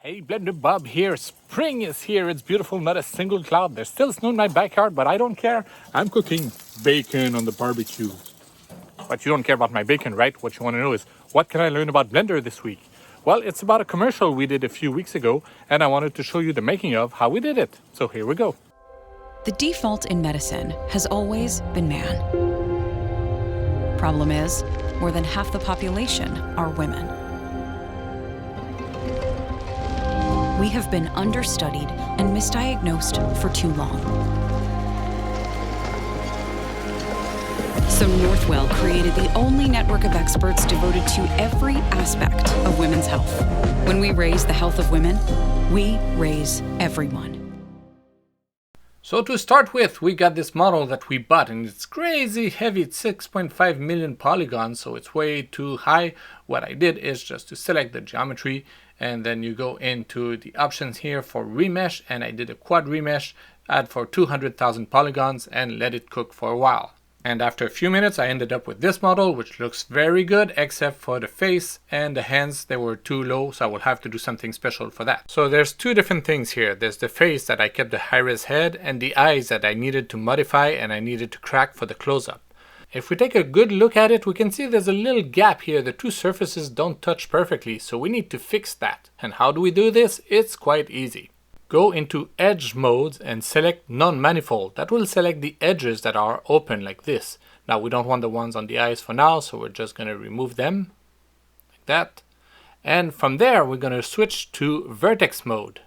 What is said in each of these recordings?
Hey, Blender Bob here. Spring is here. It's beautiful, not a single cloud. There's still snow in my backyard, but I don't care. I'm cooking bacon on the barbecue. But you don't care about my bacon, right? What you want to know is, what can I learn about Blender this week? Well, it's about a commercial we did a few weeks ago, and I wanted to show you the making of how we did it. So here we go. The default in medicine has always been man. Problem is, more than half the population are women. We have been understudied and misdiagnosed for too long. So Northwell created the only network of experts devoted to every aspect of women's health. When we raise the health of women, we raise everyone. So to start with, we got this model that we bought, and it's crazy heavy. It's 6.5 million polygons, so it's way too high. What I did is just to select the geometry, and then you go into the options here for remesh, and I did a quad remesh, add for 200,000 polygons, and let it cook for a while. And after a few minutes, I ended up with this model, which looks very good, except for the face and the hands. They were too low, so I will have to do something special for that. So there's two different things here. There's the face that I kept the high-res head, and the eyes that I needed to modify and I needed to crack for the close-up. If we take a good look at it, we can see there's a little gap here. The two surfaces don't touch perfectly, so we need to fix that. And how do we do this? It's quite easy. Go into Edge modes and select Non-Manifold. That will select the edges that are open like this. Now we don't want the ones on the eyes for now, so we're just going to remove them like that. And from there we're going to switch to Vertex mode.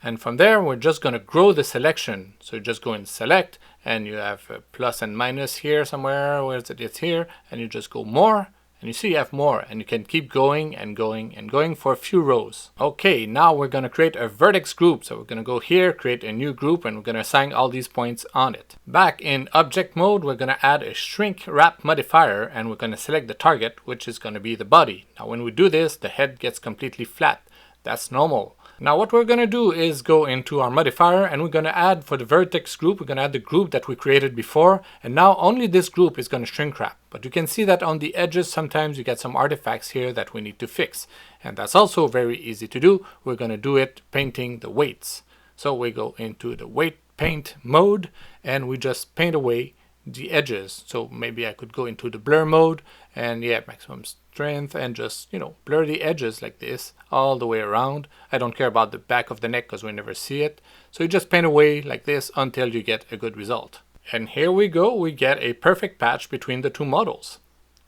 And from there we're just going to grow the selection. So you just go and select, and you have a plus and minus here somewhere. Where is it? It's here. And you just go more. And you see you have more, and you can keep going and going and going for a few rows. Okay, now we're going to create a vertex group. So we're going to go here, create a new group, and we're going to assign all these points on it. Back in object mode, we're going to add a shrink wrap modifier, and we're going to select the target, which is going to be the body. Now when we do this, the head gets completely flat. That's normal. Now what we're going to do is go into our modifier, and we're going to add for the vertex group, we're going to add the group that we created before, and now only this group is going to shrink wrap. But you can see that on the edges sometimes you get some artifacts here that we need to fix. And that's also very easy to do. We're going to do it painting the weights. So we go into the weight paint mode, and we just paint away the edges. So maybe I could go into the blur mode, and yeah, maximum strength, and just, blur the edges like this all the way around. I don't care about the back of the neck because we never see it. So you just paint away like this until you get a good result. And here we go, we get a perfect patch between the two models.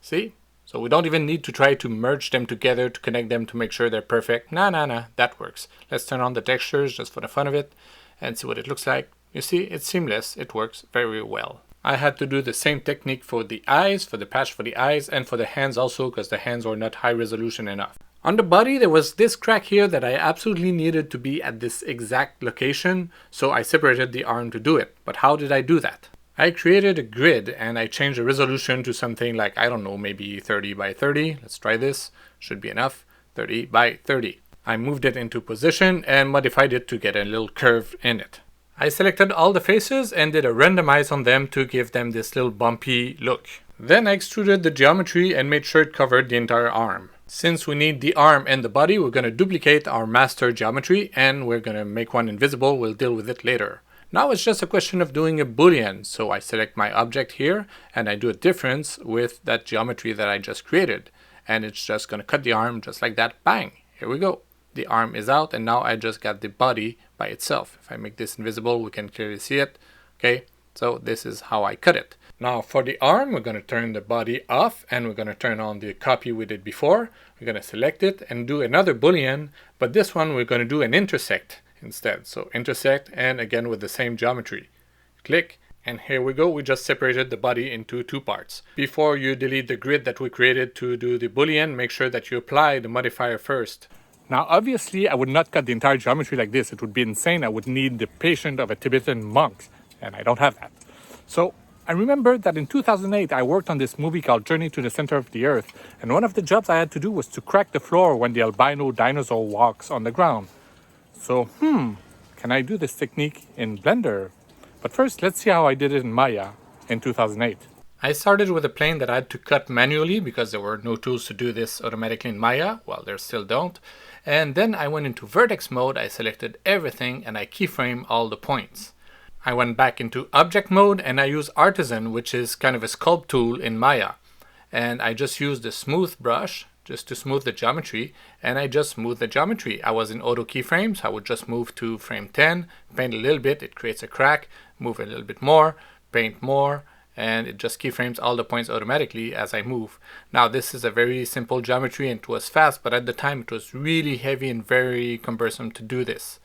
See? So we don't even need to try to merge them together to connect them to make sure they're perfect. Nah, that works. Let's turn on the textures just for the fun of it and see what it looks like. You see, it's seamless. It works very well. I had to do the same technique for the eyes, for the patch for the eyes, and for the hands also, because the hands were not high resolution enough. On the body, there was this crack here that I absolutely needed to be at this exact location, so I separated the arm to do it. But how did I do that? I created a grid, and I changed the resolution to something like, I don't know, maybe 30 by 30. Let's try this. Should be enough. 30 by 30. I moved it into position and modified it to get a little curve in it. I selected all the faces and did a randomize on them to give them this little bumpy look. Then I extruded the geometry and made sure it covered the entire arm. Since we need the arm and the body, we're going to duplicate our master geometry, and we're going to make one invisible. We'll deal with it later. Now it's just a question of doing a boolean. So I select my object here, and I do a difference with that geometry that I just created. And it's just going to cut the arm just like that. Bang! Here we go. The arm is out, and now I just got the body by itself. If I make this invisible, we can clearly see it. Okay, so this is how I cut it. Now for the arm, we're going to turn the body off, and we're going to turn on the copy we did before. We're going to select it and do another boolean, but this one we're going to do an intersect instead. So intersect, and again with the same geometry. Click, and here we go. We just separated the body into two parts. Before you delete the grid that we created to do the boolean, make sure that you apply the modifier first. Now, obviously, I would not cut the entire geometry like this. It would be insane. I would need the patience of a Tibetan monk, and I don't have that. So I remember that in 2008, I worked on this movie called Journey to the Center of the Earth, and one of the jobs I had to do was to crack the floor when the albino dinosaur walks on the ground. So, can I do this technique in Blender? But first, let's see how I did it in Maya in 2008. I started with a plane that I had to cut manually because there were no tools to do this automatically in Maya. Well, there still don't. And then I went into vertex mode, I selected everything and I keyframe all the points. I went back into object mode and I use artisan, which is kind of a sculpt tool in Maya. And I just used the smooth brush just to smooth the geometry, and I just smoothed the geometry. I was in auto keyframes, I would just move to frame 10, paint a little bit, it creates a crack, move a little bit more, paint more, and it just keyframes all the points automatically as I move. Now this is a very simple geometry and it was fast, but at the time it was really heavy and very cumbersome to do this.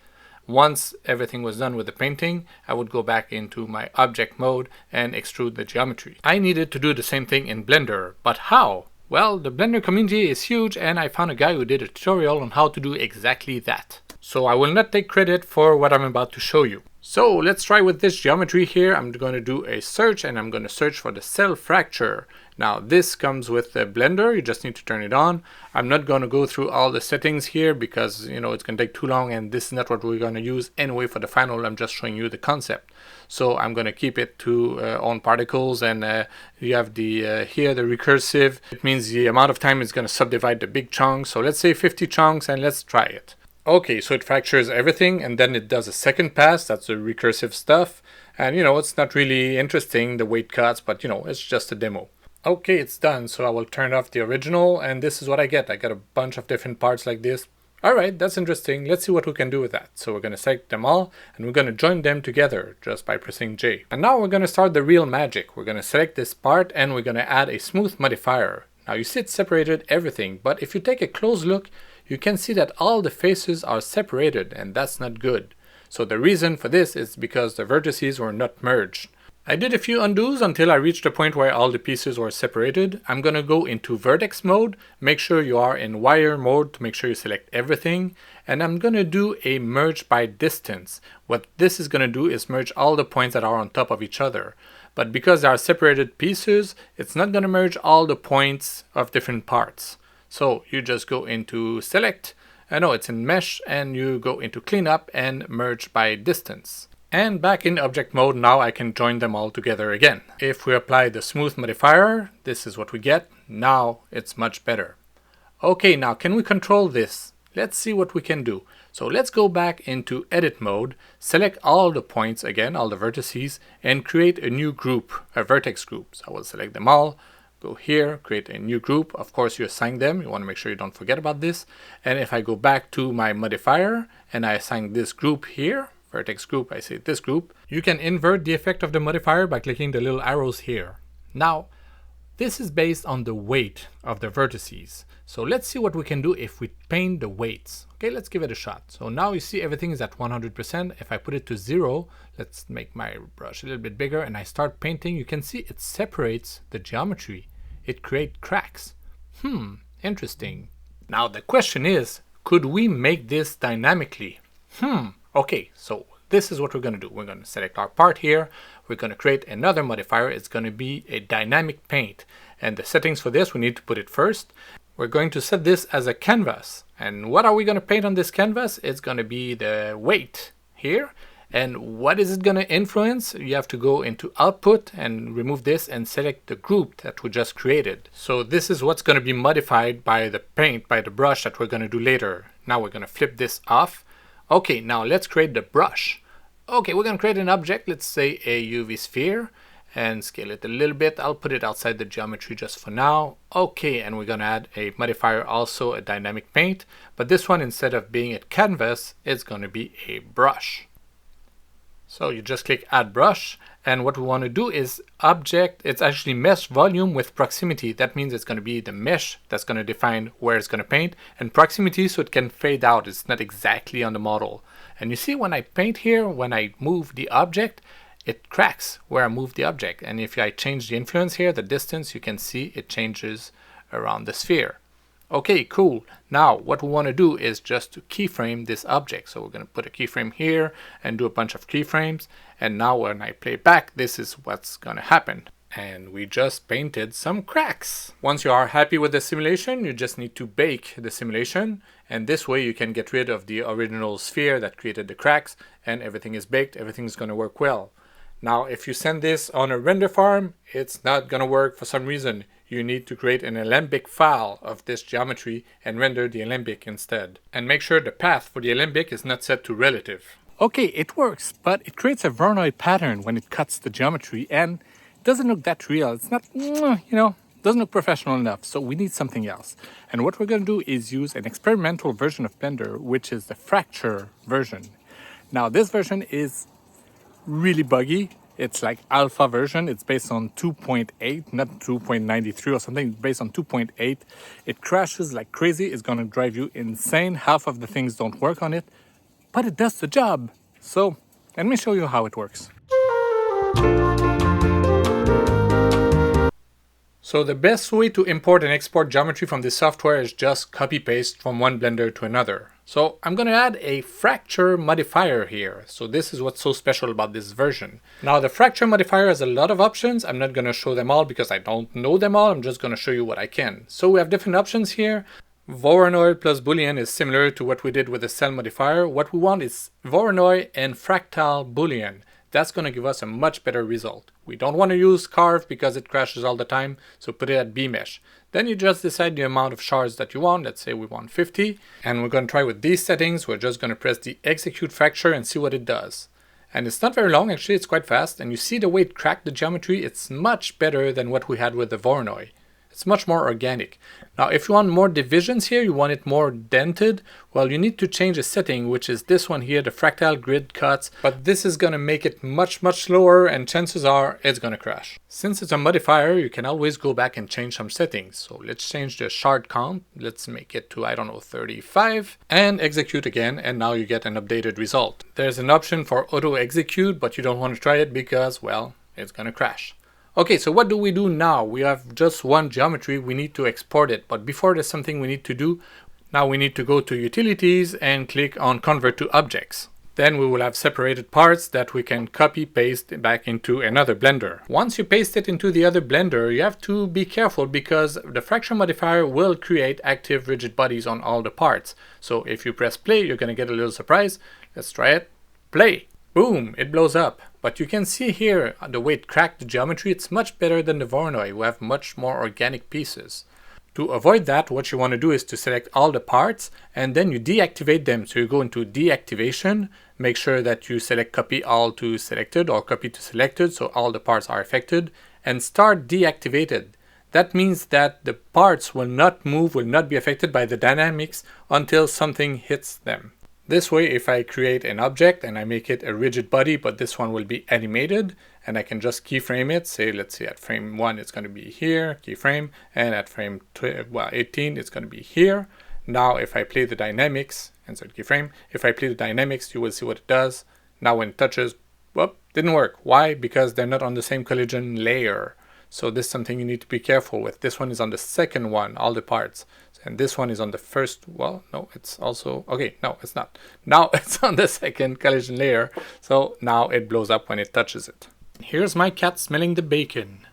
Once everything was done with the painting, I would go back into my object mode and extrude the geometry. I needed to do the same thing in Blender, but how? Well, the Blender community is huge and I found a guy who did a tutorial on how to do exactly that. So I will not take credit for what I'm about to show you. So let's try with this geometry here. I'm going to do a search and I'm going to search for the cell fracture. Now this comes with the Blender, you just need to turn it on. I'm not going to go through all the settings here because it's going to take too long and this is not what we're going to use anyway for the final. I'm just showing you the concept. So I'm going to keep it to on particles, and you have the here the recursive. It means the amount of time it's going to subdivide the big chunks. So let's say 50 chunks and let's try it. Okay, so it fractures everything and then it does a second pass. That's the recursive stuff. And it's not really interesting, the weight cuts, but it's just a demo. Okay, it's done. So I will turn off the original and this is what I get. I got a bunch of different parts like this. Alright, that's interesting. Let's see what we can do with that. So we're going to select them all and we're going to join them together just by pressing J. And now we're going to start the real magic. We're going to select this part and we're going to add a smooth modifier. Now you see it separated everything, but if you take a close look, you can see that all the faces are separated and that's not good. So the reason for this is because the vertices were not merged. I did a few undos until I reached the point where all the pieces were separated. I'm going to go into vertex mode, make sure you are in wire mode to make sure you select everything, and I'm going to do a merge by distance. What this is going to do is merge all the points that are on top of each other. But because they are separated pieces, it's not going to merge all the points of different parts. So you just go into select, it's in mesh, and you go into cleanup and merge by distance. And back in object mode, now I can join them all together again. If we apply the smooth modifier, this is what we get. Now it's much better. Okay, now can we control this? Let's see what we can do. So let's go back into edit mode, select all the points again, all the vertices, and create a new group, a vertex group. So I will select them all, go here, create a new group. Of course you assign them, you want to make sure you don't forget about this. And if I go back to my modifier and I assign this group here, vertex group, I say this group, you can invert the effect of the modifier by clicking the little arrows here. Now, this is based on the weight of the vertices. So let's see what we can do if we paint the weights. Okay, let's give it a shot. So now you see everything is at 100%. If I put it to 0, let's make my brush a little bit bigger and I start painting, you can see it separates the geometry. It creates cracks. Interesting. Now the question is, could we make this dynamically? Okay, so this is what we're going to do. We're going to select our part here. We're going to create another modifier. It's going to be a dynamic paint. And the settings for this, we need to put it first. We're going to set this as a canvas. And what are we going to paint on this canvas? It's going to be the weight here. And what is it going to influence? You have to go into output and remove this and select the group that we just created. So this is what's going to be modified by the paint, by the brush that we're going to do later. Now we're going to flip this off. Okay, now let's create the brush. Okay, we're going to create an object, let's say a UV sphere, and scale it a little bit. I'll put it outside the geometry just for now. Okay, and we're going to add a modifier, also a dynamic paint, but this one, instead of being a canvas, it's going to be a brush. So you just click add brush, and what we want to do is object, it's actually mesh volume with proximity. That means it's going to be the mesh that's going to define where it's going to paint, and proximity so it can fade out. It's not exactly on the model. And you see when I paint here, when I move the object, it cracks where I move the object. And if I change the influence here, the distance, you can see it changes around the sphere. Okay, cool. Now what we want to do is just to keyframe this object. So we're going to put a keyframe here and do a bunch of keyframes. And now when I play back, this is what's going to happen. And we just painted some cracks. Once you are happy with the simulation, you just need to bake the simulation. And this way you can get rid of the original sphere that created the cracks, and everything is baked, everything's going to work well. Now, if you send this on a render farm, it's not gonna work for some reason. You need to create an alembic file of this geometry and render the alembic instead. And make sure the path for the alembic is not set to relative. Okay, it works, but it creates a Voronoi pattern when it cuts the geometry and it doesn't look that real. It's not, doesn't look professional enough, so we need something else. And what we're gonna do is use an experimental version of Blender, which is the fracture version. Now, this version is really buggy. It's like alpha version. It's based on 2.8, not 2.93 or something. It's based on 2.8. It crashes like crazy. It's going to drive you insane. Half of the things don't work on it, but it does the job. So let me show you how it works. So the best way to import and export geometry from this software is just copy paste from one Blender to another. So I'm going to add a fracture modifier here. So this is what's so special about this version. Now the fracture modifier has a lot of options. I'm not going to show them all because I don't know them all. I'm just going to show you what I can. So we have different options here. Voronoi plus Boolean is similar to what we did with the cell modifier. What we want is Voronoi and fractal Boolean. That's going to give us a much better result. We don't want to use carve because it crashes all the time, so put it at bmesh. Then you just decide the amount of shards that you want. Let's say we want 50, and we're going to try with these settings. We're just going to press the execute fracture and see what it does. And it's not very long, actually, it's quite fast, and you see the way it cracked the geometry. It's much better than what we had with the Voronoi. It's much more organic. Now, if you want more divisions here, you want it more dented, well, you need to change a setting, which is this one here, the fractal grid cuts, but this is going to make it much slower, and chances are it's going to crash. Since it's a modifier, you can always go back and change some settings. So let's change the shard count. Let's make it to, 35, and execute again, and now you get an updated result. There's an option for auto execute, but you don't want to try it because, well, it's going to crash. Okay, so what do we do now? We have just one geometry, we need to export it. But before there's something we need to do. Now we need to go to Utilities and click on Convert to Objects. Then we will have separated parts that we can copy paste back into another Blender. Once you paste it into the other Blender, you have to be careful because the fracture modifier will create active rigid bodies on all the parts. So if you press play, you're going to get a little surprise. Let's try it. Play. Boom, it blows up. But you can see here the way it cracked the geometry. It's much better than the Voronoi. We have much more organic pieces. To avoid that, what you want to do is to select all the parts and then you deactivate them. So you go into deactivation, make sure that you select copy all to selected or copy to selected so all the parts are affected, and start deactivated. That means that the parts will not move, will not be affected by the dynamics until something hits them. This way, if I create an object and I make it a rigid body, but this one will be animated, and I can just keyframe it, say, let's see, at frame 1 it's going to be here, keyframe, and at frame 18 it's going to be here. Now if I play the dynamics, insert keyframe, if I play the dynamics, you will see what it does. Now when it touches, whoop, didn't work. Why? Because they're not on the same collision layer. So this is something you need to be careful with. This one is on the second one, all the parts. And this one is on the first, well, no, it's also, okay, no, it's not. Now it's on the second collision layer. So now it blows up when it touches it. Here's my cat smelling the bacon.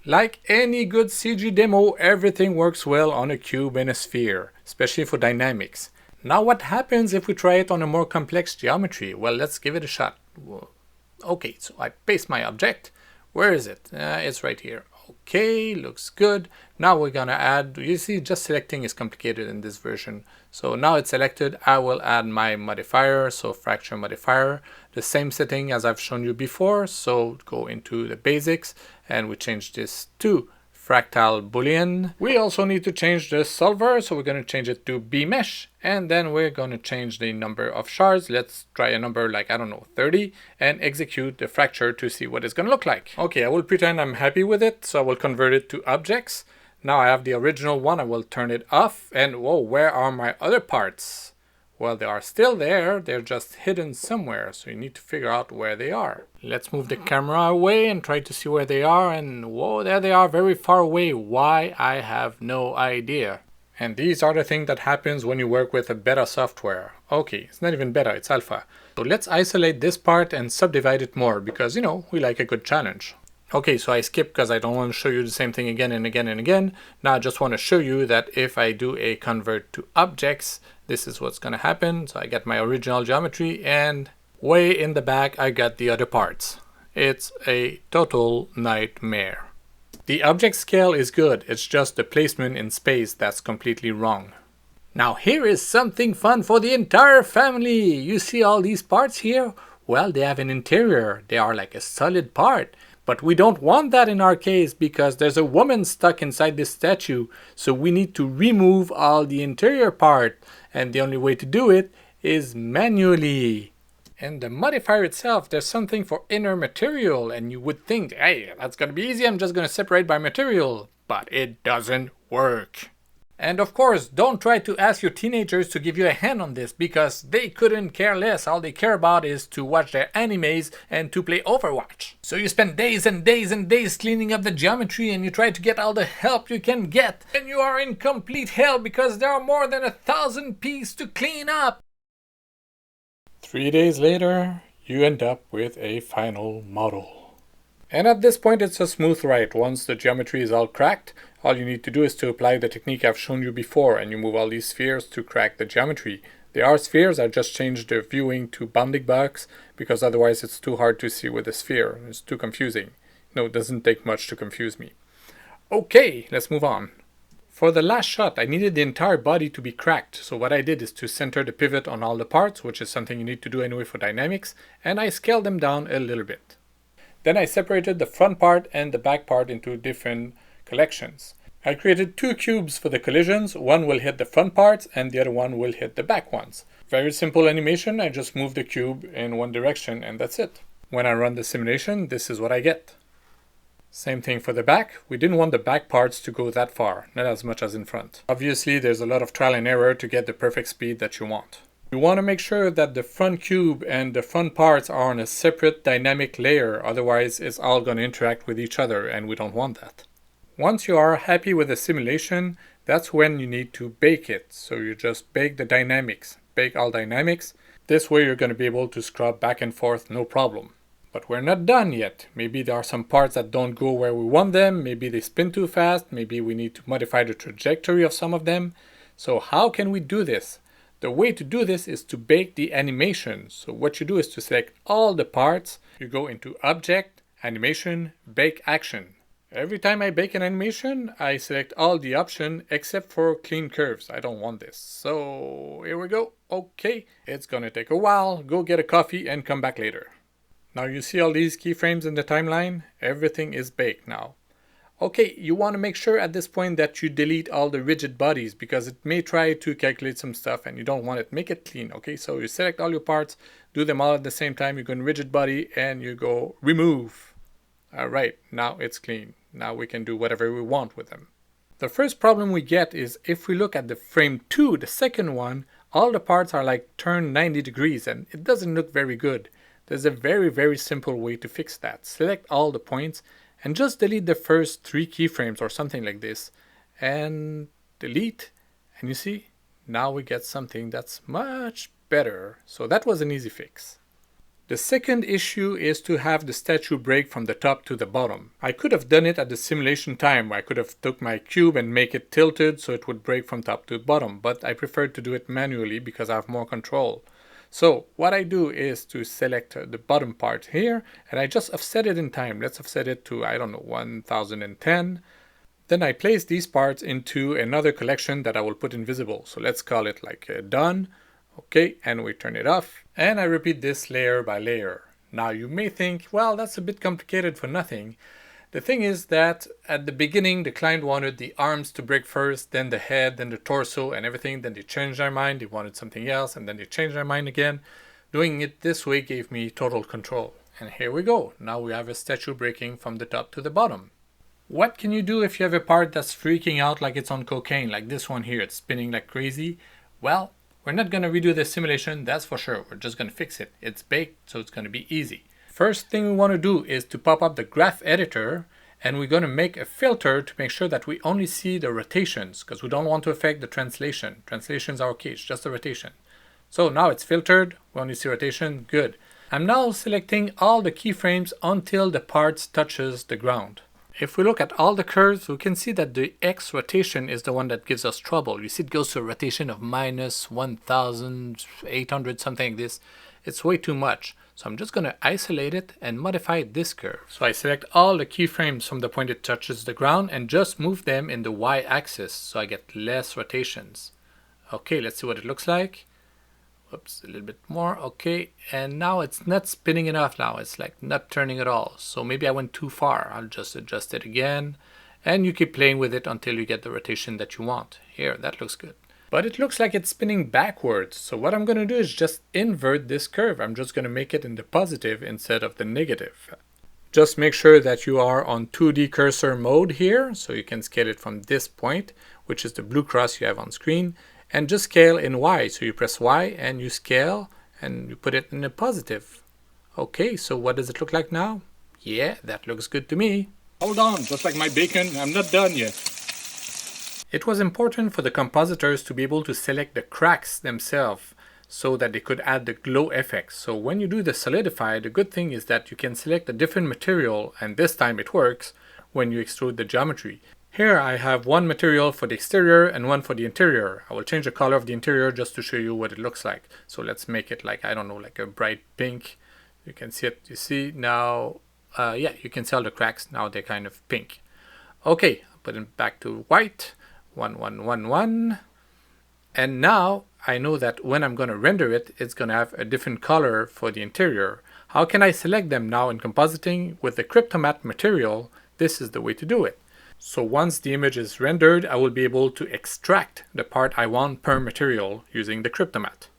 Like any good CG demo, everything works well on a cube and a sphere, especially for dynamics. Now what happens if we try it on a more complex geometry? Well, let's give it a shot. Okay, so I paste my object. Where is it? It's right here. Okay, looks good. Now we're gonna add, you see, just selecting is complicated in this version. So now it's selected, I will add my modifier, so fracture modifier, the same setting as I've shown you before. So go into the basics and we change this to fractal boolean. We also need to change the solver, so we're going to change it to bmesh, and then we're going to change the number of shards. Let's try a number like, 30, and execute the fracture to see what it's going to look like. Okay, I will pretend I'm happy with it, so I will convert it to objects. Now I have the original one, I will turn it off, and whoa, where are my other parts? Well, they are still there, they're just hidden somewhere, so you need to figure out where they are. Let's move the camera away and try to see where they are, and whoa, there they are, very far away. Why? I have no idea. And these are the things that happens when you work with a beta software. Okay, it's not even beta, it's alpha. So let's isolate this part and subdivide it more, because, you know, we like a good challenge. Okay, so I skip because I don't want to show you the same thing again and again and again. Now I just want to show you that if I do a convert to objects, this is what's going to happen. So I get my original geometry, and way in the back I got the other parts. It's a total nightmare. The object scale is good, it's just the placement in space that's completely wrong. Now here is something fun for the entire family. You see all these parts here? Well, they have an interior. They are like a solid part. But we don't want that in our case because there's a woman stuck inside this statue. So we need to remove all the interior part. And the only way to do it is manually. In the modifier itself, there's something for inner material. And you would think, hey, that's going to be easy. I'm just going to separate by material. But it doesn't work. And of course, don't try to ask your teenagers to give you a hand on this because they couldn't care less. All they care about is to watch their animes and to play Overwatch. So you spend days and days and days cleaning up the geometry and you try to get all the help you can get. And you are in complete hell because there are more than 1,000 pieces to clean up. 3 days later, you end up with a final model. And at this point it's a smooth ride. Once the geometry is all cracked, all you need to do is to apply the technique I've shown you before and you move all these spheres to crack the geometry. They are spheres, I just changed the viewing to bounding box because otherwise it's too hard to see with a sphere. It's too confusing. No, it doesn't take much to confuse me. Okay, let's move on. For the last shot, I needed the entire body to be cracked, so what I did is to center the pivot on all the parts, which is something you need to do anyway for dynamics, and I scaled them down a little bit. Then I separated the front part and the back part into different collections. I created 2 cubes for the collisions. One will hit the front parts and the other one will hit the back ones. Very simple animation. I just move the cube in one direction and that's it. When I run the simulation, this is what I get. Same thing for the back. We didn't want the back parts to go that far, not as much as in front. Obviously, there's a lot of trial and error to get the perfect speed that you want. You want to make sure that the front cube and the front parts are on a separate dynamic layer, otherwise it's all going to interact with each other and we don't want that. Once you are happy with the simulation, that's when you need to bake it. So you just bake the dynamics, bake all dynamics. This way you're going to be able to scrub back and forth, no problem. But we're not done yet. Maybe there are some parts that don't go where we want them, maybe they spin too fast, maybe we need to modify the trajectory of some of them. So how can we do this? The way to do this is to bake the animation. So what you do is to select all the parts, you go into Object, Animation, Bake Action. Every time I bake an animation, I select all the options except for Clean Curves. I don't want this. So here we go. Okay, it's gonna take a while. Go get a coffee and come back later. Now you see all these keyframes in the timeline? Everything is baked now. Okay, you want to make sure at this point that you delete all the rigid bodies because it may try to calculate some stuff and you don't want it. Make it clean, okay? So you select all your parts, do them all at the same time, you go in rigid body and you go remove. Alright, now it's clean. Now we can do whatever we want with them. The first problem we get is if we look at the frame 2, the second one, all the parts are like turned 90 degrees and it doesn't look very good. There's a very simple way to fix that. Select all the points and just delete the first 3 keyframes or something like this and delete, and you see now we get something that's much better. So that was an easy fix. The second issue is to have the statue break from the top to the bottom. I could have done it at the simulation time. I could have took my cube and make it tilted so it would break from top to bottom, but I preferred to do it manually because I have more control. So what I do is to select the bottom part here and I just offset it in time. Let's offset it to, I don't know, 1010. Then I place these parts into another collection that I will put invisible. So let's call it like done. Okay, and we turn it off. And I repeat this layer by layer. Now you may think, well, that's a bit complicated for nothing. The thing is that at the beginning, the client wanted the arms to break first, then the head, then the torso and everything. Then they changed their mind. They wanted something else and then they changed their mind again. Doing it this way gave me total control. And here we go. Now we have a statue breaking from the top to the bottom. What can you do if you have a part that's freaking out like it's on cocaine, like this one here, it's spinning like crazy? Well, we're not going to redo the simulation, that's for sure. We're just going to fix it. It's baked, so it's going to be easy. First thing we want to do is to pop up the graph editor and we're going to make a filter to make sure that we only see the rotations because we don't want to affect the translation. Translations are okay, it's just the rotation. So now it's filtered, we only see rotation, good. I'm now selecting all the keyframes until the parts touches the ground. If we look at all the curves, we can see that the X rotation is the one that gives us trouble. You see it goes to a rotation of minus 1800, something like this. It's way too much. So I'm just going to isolate it and modify this curve. So I select all the keyframes from the point it touches the ground and just move them in the y-axis so I get less rotations. Okay, let's see what it looks like. Whoops, a little bit more. Okay, and now it's not spinning enough now. It's like not turning at all. So maybe I went too far. I'll just adjust it again. And you keep playing with it until you get the rotation that you want. Here, that looks good. But it looks like it's spinning backwards. So what I'm going to do is just invert this curve. I'm just going to make it in the positive instead of the negative. Just make sure that you are on 2D cursor mode here. So you can scale it from this point, which is the blue cross you have on screen. And just scale in Y. So you press Y and you scale and you put it in the positive. Okay, so what does it look like now? Yeah, that looks good to me. Hold on, just like my bacon, I'm not done yet. It was important for the compositors to be able to select the cracks themselves so that they could add the glow effect. So when you do the solidify, the good thing is that you can select a different material, and this time it works when you extrude the geometry. Here I have one material for the exterior and one for the interior. I will change the color of the interior just to show you what it looks like. So let's make it like, I don't know, like a bright pink. You can see it, you see now, yeah, you can see all the cracks. Now they're kind of pink. Okay, I'll put it back to white. 1, 1, 1, 1. And now I know that when I'm going to render it, it's going to have a different color for the interior. How can I select them now in compositing? With the Cryptomatte material, this is the way to do it. So once the image is rendered, I will be able to extract the part I want per material using the Cryptomatte.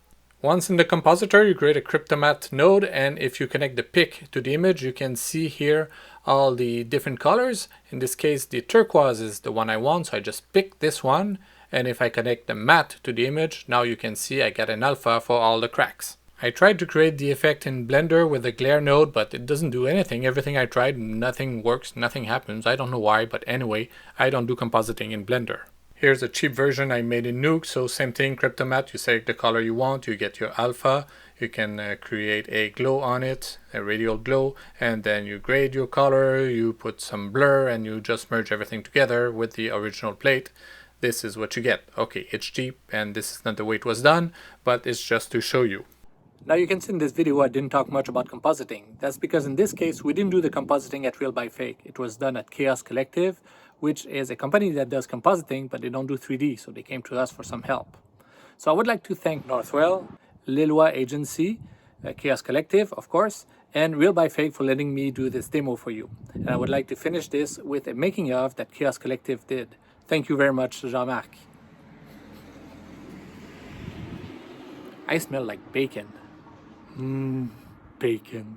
Once in the compositor, you create a Cryptomatte node, and if you connect the pick to the image, you can see here all the different colors. In this case, the turquoise is the one I want, so I just pick this one. And if I connect the matte to the image, now you can see I get an alpha for all the cracks. I tried to create the effect in Blender with a glare node, but it doesn't do anything. Everything I tried, nothing works, nothing happens. I don't know why, but anyway, I don't do compositing in Blender. Here's a cheap version I made in Nuke, so same thing, Cryptomatte, you select the color you want, you get your alpha, you can create a glow on it, a radial glow, and then you grade your color, you put some blur, and you just merge everything together with the original plate. This is what you get. Okay, it's cheap, and this is not the way it was done, but it's just to show you. Now you can see in this video I didn't talk much about compositing. That's because in this case we didn't do the compositing at Real by Fake. It was done at Chaos Collective, which is a company that does compositing, but they don't do 3D, so they came to us for some help. So I would like to thank Northwell, Lillois Agency, Chaos Collective, of course, and Real by Fake for letting me do this demo for you. And I would like to finish this with a making of that Chaos Collective did. Thank you very much, Jean-Marc. I smell like bacon. Bacon.